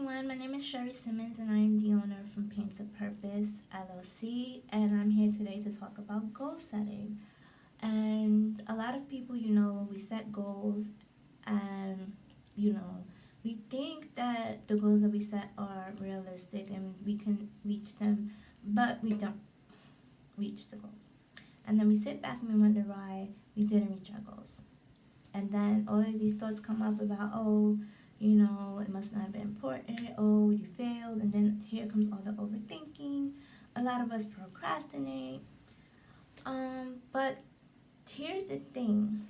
everyone. My name is Sherry Simmons, and I am the owner from Pain to Purpose LLC. And I'm here today to talk about goal setting. And a lot of people, we set goals, and you know, we think that the goals that we set are realistic and we can reach them, but we don't reach the goals. And then we sit back and we wonder why we didn't reach our goals. And then all of these thoughts come up about, oh, it must not have been important. Oh, you failed. And then here comes all the overthinking. A lot of us procrastinate. But here's the thing.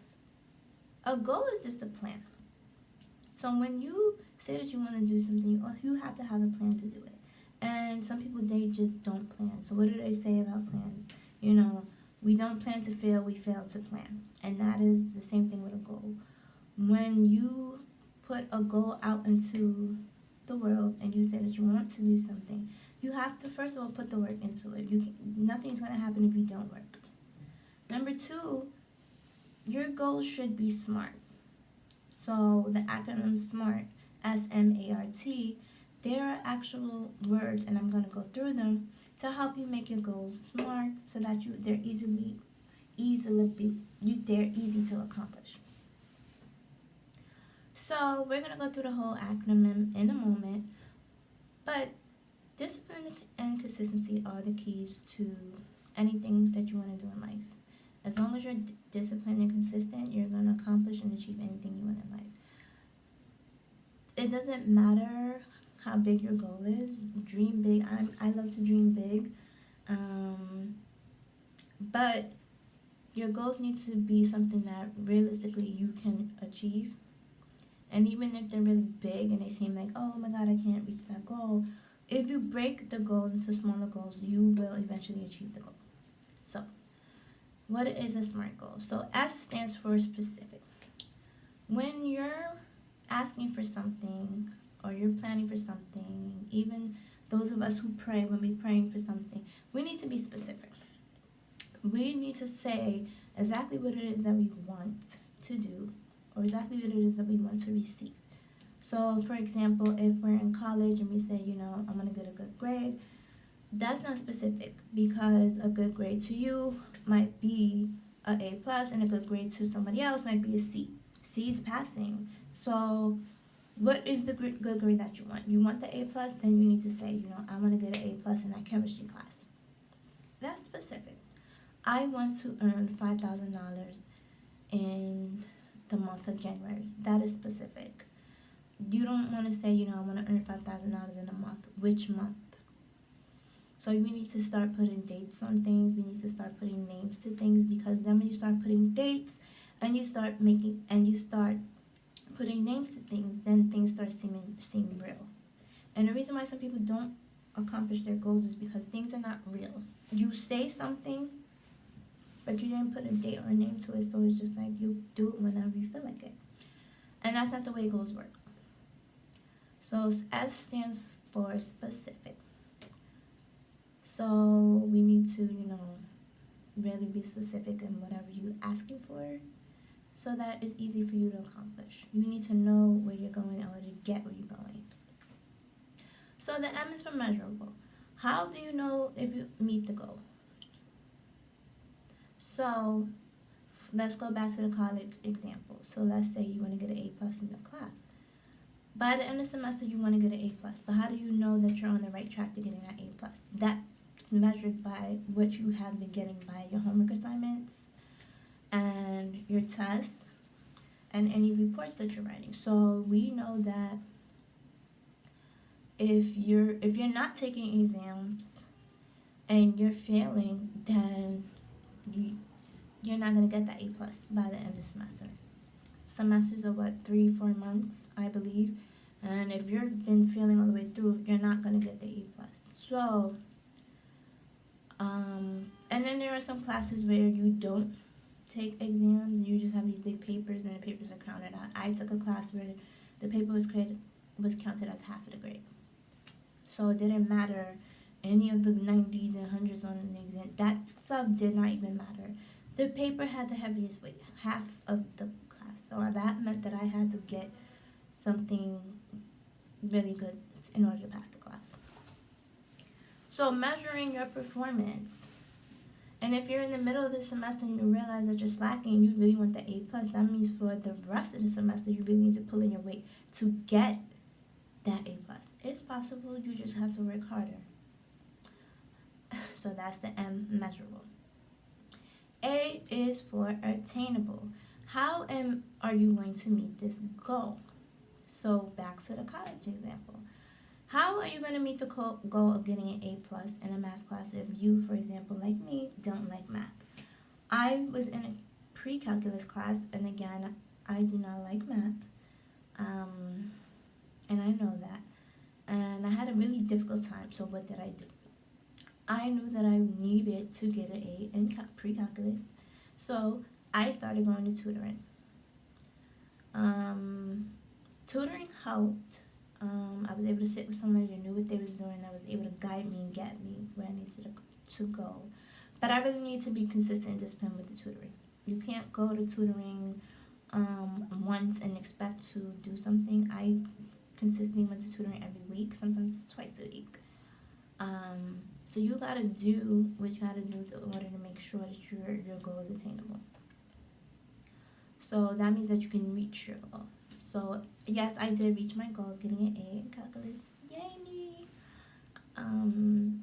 A goal is just a plan. So when you say that you want to do something, you have to have a plan to do it. And some people, they just don't plan. So what do they say about plans? We don't plan to fail, we fail to plan. And that is the same thing with a goal. When you put a goal out into the world and you say that you want to do something, you have to first of all put the work into it. Nothing's going to happen if you don't work. Number two, your goals should be SMART. So the acronym SMART, SMART, there are actual words, and I'm going to go through them to help you make your goals smart so that they're easy to accomplish. So we're gonna go through the whole acronym in a moment, but discipline and consistency are the keys to anything that you want to do in life. As long as you're disciplined and consistent, you're gonna accomplish and achieve anything you want in life. It doesn't matter how big your goal is. Dream big. I love to dream big, but your goals need to be something that realistically you can achieve. And even if they're really big and they seem like, oh my God, I can't reach that goal, if you break the goals into smaller goals, you will eventually achieve the goal. So, what is a SMART goal? So, S stands for specific. When you're asking for something or you're planning for something, even those of us who pray, when we're praying for something, we need to be specific. We need to say exactly what it is that we want to do or exactly what it is that we want to receive. So, for example, if we're in college and we say, I'm going to get a good grade, that's not specific because a good grade to you might be a A plus and a good grade to somebody else might be a C. C is passing. So, what is the good grade that you want? You want the A plus, then you need to say, I want to get an A plus in that chemistry class. That's specific. I want to earn $5,000 in the month of January. That is specific. You don't want to say, I want to earn $5,000 in a month. Which month? So we need to start putting dates on things. We need to start putting names to things, because then when you start putting dates and you start putting names to things, then things start seeming real. And the reason why some people don't accomplish their goals is because things are not real. You say something, but you didn't put a date or a name to it, so it's just like you do it whenever you feel like it. And that's not the way goals work. So S stands for specific. So we need to, really be specific in whatever you're asking for so that it's easy for you to accomplish. You need to know where you're going in order to get where you're going. So the M is for measurable. How do you know if you meet the goal? So let's go back to the college example. So let's say you want to get an A plus in the class. By the end of the semester, you want to get an A plus. But how do you know that you're on the right track to getting that A plus? That measured by what you have been getting by your homework assignments and your tests and any reports that you're writing. So we know that if you're not taking exams and you're failing, then you're not going to get that A plus by the end of the semester. Semesters are 3-4 months, I believe, and if you've been failing all the way through, you're not going to get the A plus. So and then there are some classes where you don't take exams and you just have these big papers and the papers are counted out. I took a class where the paper was counted as half of the grade. So it didn't matter any of the 90s and 100s on an exam. That stuff did not even matter. The paper had the heaviest weight, half of the class. So that meant that I had to get something really good in order to pass the class. So measuring your performance. And if you're in the middle of the semester and you realize that you're slacking, you really want the A+, that means for the rest of the semester, you really need to pull in your weight to get that A+. It's possible, you just have to work harder. So that's the M, measurable. A is for attainable. How are you going to meet this goal? So back to the college example. How are you going to meet the goal of getting an A+ in a math class if you, for example, like me, don't like math? I was in a pre-calculus class, and again, I do not like math, and I know that. And I had a really difficult time, so what did I do? I knew that I needed to get an A in pre-calculus, so I started going to tutoring. Tutoring helped. I was able to sit with somebody who knew what they was doing, that was able to guide me and get me where I needed to go. But I really need to be consistent and disciplined with the tutoring. You can't go to tutoring once and expect to do something. I consistently went to tutoring every week, sometimes twice a week. So you gotta do what you gotta do in order to make sure that your goal is attainable. So that means that you can reach your goal. So yes, I did reach my goal of getting an A in calculus. Yay me!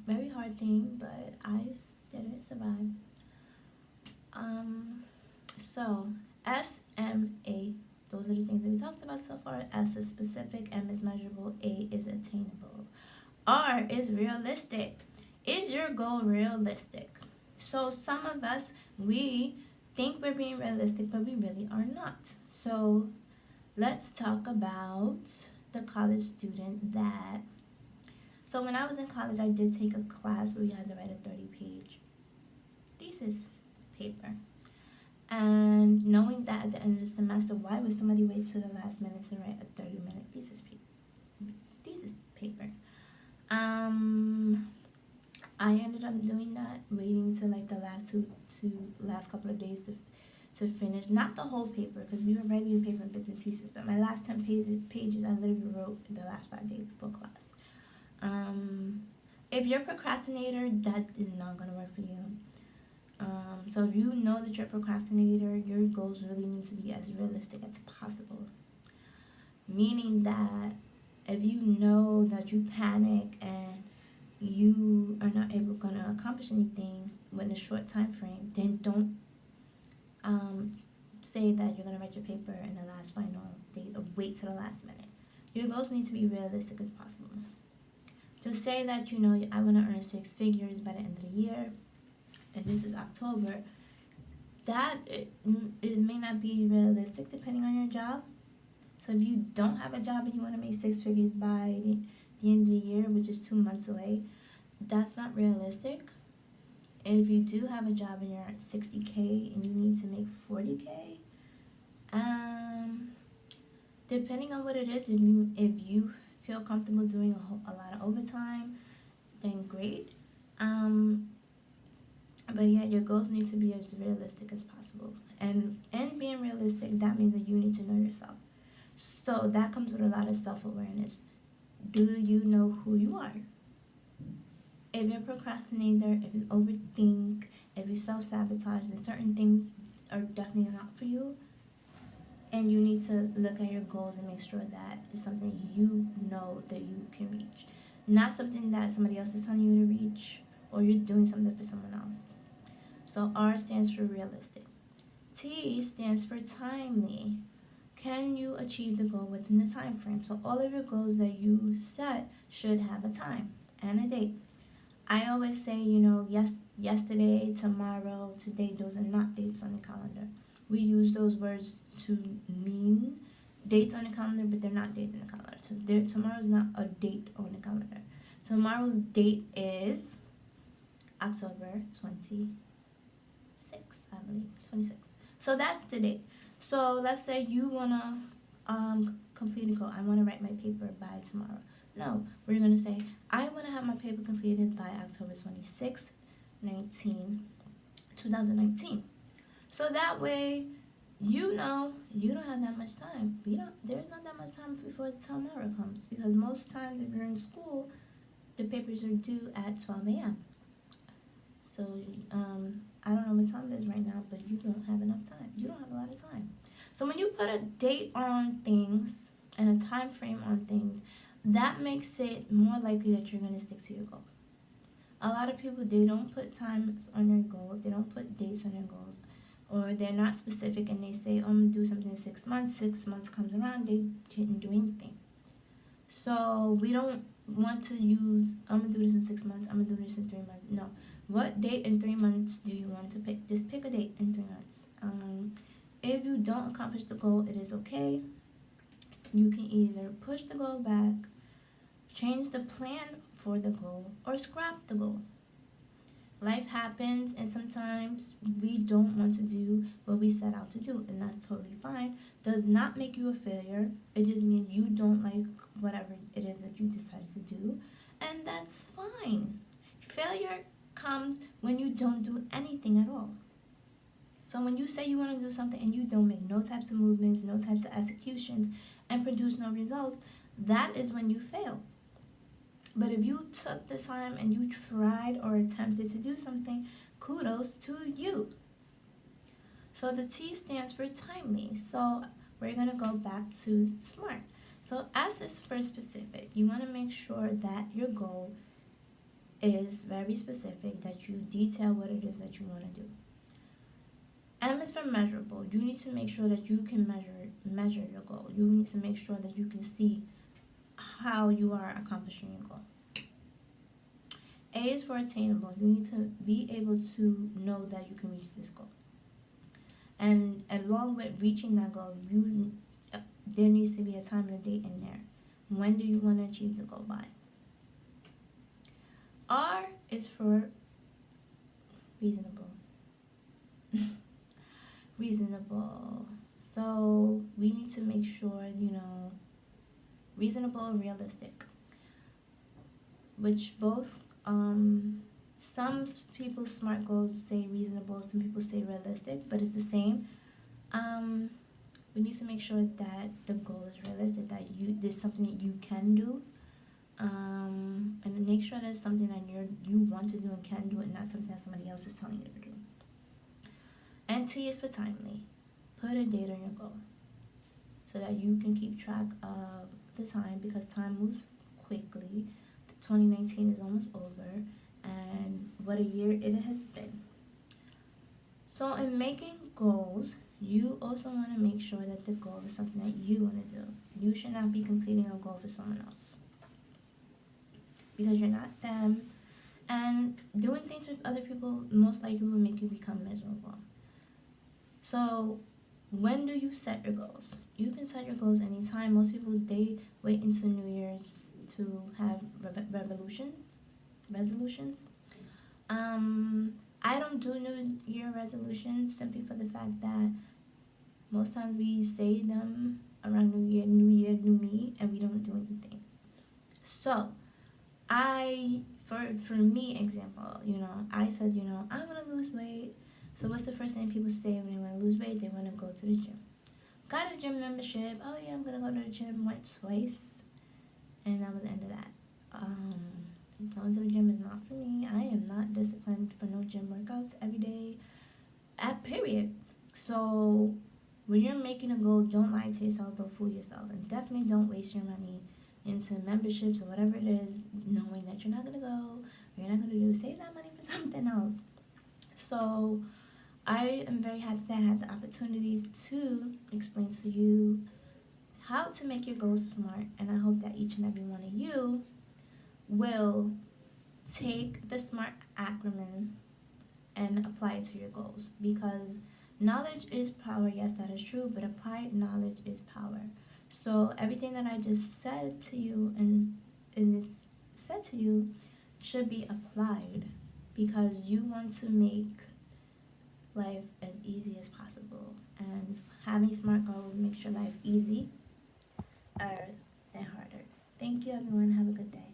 Very hard thing, but I did it, survived. So S, M, A. Those are the things that we talked about so far. S is specific, M is measurable, A is attainable. R is realistic. Is your goal realistic? So some of us, we think we're being realistic, but we really are not. So let's talk about the college student that... So when I was in college, I did take a class where we had to write a 30-page thesis paper. And knowing that at the end of the semester, why would somebody wait till the last minute to write a 30-minute thesis paper? I ended up doing that, waiting till like the last couple of days to finish. Not the whole paper, because we were writing the paper in bits and pieces, but my last 10 pages I literally wrote the last 5 days before class. If you're a procrastinator, that is not going to work for you. So if you know that you're a procrastinator, your goals really need to be as realistic as possible. Meaning that if you know that you panic and you are not able to accomplish anything within a short time frame, then don't say that you're going to write your paper in the last final days or wait till the last minute. Your goals need to be realistic as possible. To say that, I want to earn 6 figures by the end of the year, and this is October, that it may not be realistic depending on your job. So if you don't have a job and you want to make 6 figures by the end of the year, which is 2 months away, that's not realistic. And if you do have a job and you're at 60K and you need to make 40K, depending on what it is, if you feel comfortable doing a lot of overtime, then great. But yeah, your goals need to be as realistic as possible. And being realistic, that means that you need to know yourself. So that comes with a lot of self-awareness. Do you know who you are? If you're a procrastinator, if you overthink, if you self-sabotage, then certain things are definitely not for you. And you need to look at your goals and make sure that it's something you know that you can reach. Not something that somebody else is telling you to reach, or you're doing something for someone else. So R stands for realistic. T stands for timely. Can you achieve the goal within the time frame? So all of your goals that you set should have a time and a date. I always say, yesterday, tomorrow, today, those are not dates on the calendar. We use those words to mean dates on the calendar, but they're not dates on the calendar. So tomorrow's not a date on the calendar. Tomorrow's date is October 26th, I believe. 26th. So that's the date. So let's say you want to complete a goal. I want to write my paper by tomorrow. No, we're going to say, I want to have my paper completed by October 26th, 2019. So that way, you know you don't have that much time. There's not that much time before tomorrow comes, because most times if you're in school, the papers are due at 12 a.m. So I don't know what time it is right now, but you don't have enough time. You don't have a lot of time. So when you put a date on things and a time frame on things, that makes it more likely that you're going to stick to your goal. A lot of people, they don't put times on their goals. They don't put dates on their goals. Or they're not specific and they say, oh, I'm going to do something in 6 months. 6 months comes around, they didn't do anything. So we don't want to use, I'm going to do this in 6 months. I'm going to do this in 3 months. No. What date in 3 months do you want to pick? Just pick a date in 3 months. If you don't accomplish the goal, it is okay. You can either push the goal back, change the plan for the goal, or scrap the goal. Life happens, and sometimes we don't want to do what we set out to do, and that's totally fine. Does not make you a failure. It just means you don't like whatever it is that you decided to do, and that's fine. Failure comes when you don't do anything at all. So when you say you want to do something and you don't make no types of movements, no types of executions, and produce no results, that is when you fail. But if you took the time and you tried or attempted to do something, kudos to you. So the T stands for timely. So we're going to go back to SMART. So S is for specific. You want to make sure that your goal is very specific, that you detail what it is that you want to do. M is for measurable. You need to make sure that you can measure your goal. You need to make sure that you can see how you are accomplishing your goal. A is for attainable. You need to be able to know that you can reach this goal. And along with reaching that goal, there needs to be a time and a date in there. When do you want to achieve the goal by? R is for reasonable. Reasonable. So we need to make sure, reasonable and realistic. Which both, some people's SMART goals say reasonable, some people say realistic, but it's the same. We need to make sure that the goal is realistic, that there's something that you can do, and make sure there's something that you want to do and can do, and not something that somebody else is telling you to do. And T is for timely. Put a date on your goal so that you can keep track of the time, because time moves quickly. 2019 is almost over, and what a year it has been. So in making goals, you also want to make sure that the goal is something that you want to do. You should not be completing a goal for someone else, because you're not them, and doing things with other people most likely will make you become miserable. So when do you set your goals? You can set your goals anytime. Most people, they wait until New Year's to have resolutions. I don't do New Year resolutions, simply for the fact that most times we say them around New Year, new me, and we don't do anything. So for me, example, I said, I want to lose weight. So what's the first thing people say when they want to lose weight? They want to go to the gym. Got a gym membership. Oh yeah, I'm going to go to the gym. Went twice. And that was the end of that. Going to the gym is not for me. I am not disciplined for no gym workouts every day. Period. So when you're making a goal, don't lie to yourself. Don't fool yourself. And definitely don't waste your money into memberships or whatever it is, knowing that you're not going to go or you're not going to do. Save that money for something else. So I am very happy that I had the opportunities to explain to you how to make your goals SMART, and I hope that each and every one of you will take the SMART acronym and apply it to your goals, because knowledge is power. Yes, that is true, but applied knowledge is power. So everything that I just said to you and it's said to you should be applied, because you want to make life as easy as possible, and having SMART goals makes your life easy than harder. Thank you, everyone. Have a good day.